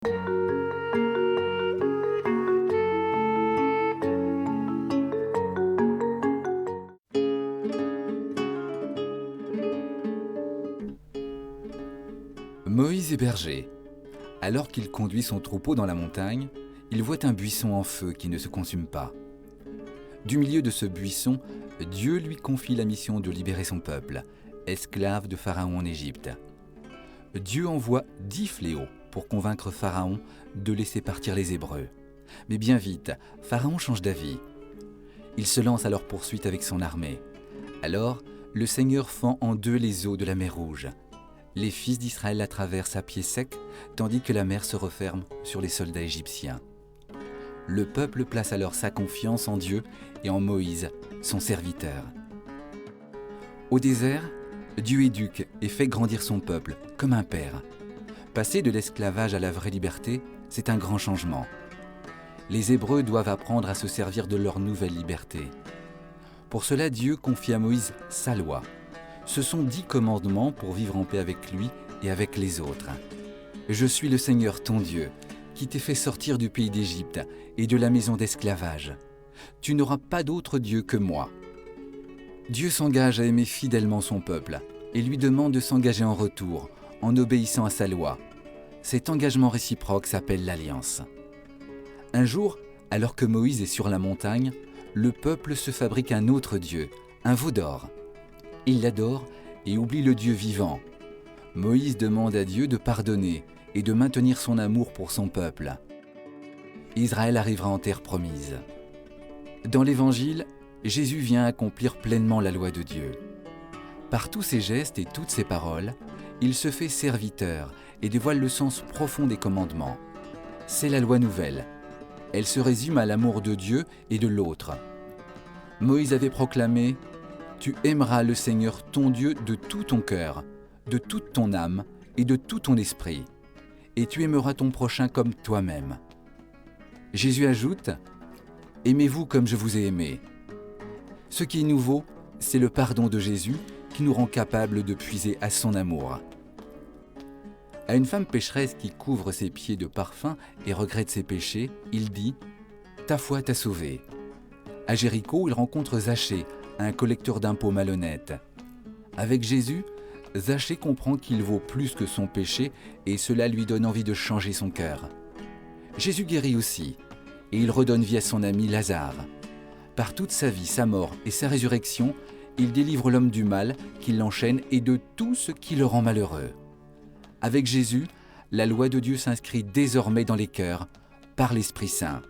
Moïse est berger. Alors qu'il conduit son troupeau dans la montagne, il voit un buisson en feu qui ne se consume pas. Du milieu de ce buisson, Dieu lui confie la mission de libérer son peuple, esclave de Pharaon en Égypte. Dieu envoie 10 fléaux pour convaincre Pharaon de laisser partir les Hébreux. Mais bien vite, Pharaon change d'avis. Il se lance à leur poursuite avec son armée. Alors, le Seigneur fend en deux les eaux de la mer Rouge. Les fils d'Israël la traversent à pied sec, tandis que la mer se referme sur les soldats égyptiens. Le peuple place alors sa confiance en Dieu et en Moïse, son serviteur. Au désert, Dieu éduque et fait grandir son peuple comme un père. Passer de l'esclavage à la vraie liberté, c'est un grand changement. Les Hébreux doivent apprendre à se servir de leur nouvelle liberté. Pour cela, Dieu confie à Moïse sa loi. Ce sont 10 commandements pour vivre en paix avec lui et avec les autres. Je suis le Seigneur ton Dieu, qui t'ai fait sortir du pays d'Égypte et de la maison d'esclavage. Tu n'auras pas d'autre Dieu que moi. Dieu s'engage à aimer fidèlement son peuple et lui demande de s'engager en retour, en obéissant à sa loi. Cet engagement réciproque s'appelle l'Alliance. Un jour, alors que Moïse est sur la montagne, le peuple se fabrique un autre Dieu, un veau d'or. Il l'adore et oublie le Dieu vivant. Moïse demande à Dieu de pardonner et de maintenir son amour pour son peuple. Israël arrivera en terre promise. Dans l'Évangile, Jésus vient accomplir pleinement la loi de Dieu. Par tous ses gestes et toutes ses paroles, il se fait serviteur et dévoile le sens profond des commandements. C'est la loi nouvelle. Elle se résume à l'amour de Dieu et de l'autre. Moïse avait proclamé « Tu aimeras le Seigneur ton Dieu de tout ton cœur, de toute ton âme et de tout ton esprit, et tu aimeras ton prochain comme toi-même. » Jésus ajoute « Aimez-vous comme je vous ai aimé. » Ce qui est nouveau, c'est le pardon de Jésus qui nous rend capables de puiser à son amour. À une femme pécheresse qui couvre ses pieds de parfum et regrette ses péchés, il dit « Ta foi t'a sauvé. » À Jéricho, il rencontre Zachée, un collecteur d'impôts malhonnête. Avec Jésus, Zachée comprend qu'il vaut plus que son péché et cela lui donne envie de changer son cœur. Jésus guérit aussi et il redonne vie à son ami Lazare. Par toute sa vie, sa mort et sa résurrection, il délivre l'homme du mal qui l'enchaîne et de tout ce qui le rend malheureux. Avec Jésus, la loi de Dieu s'inscrit désormais dans les cœurs par l'Esprit Saint.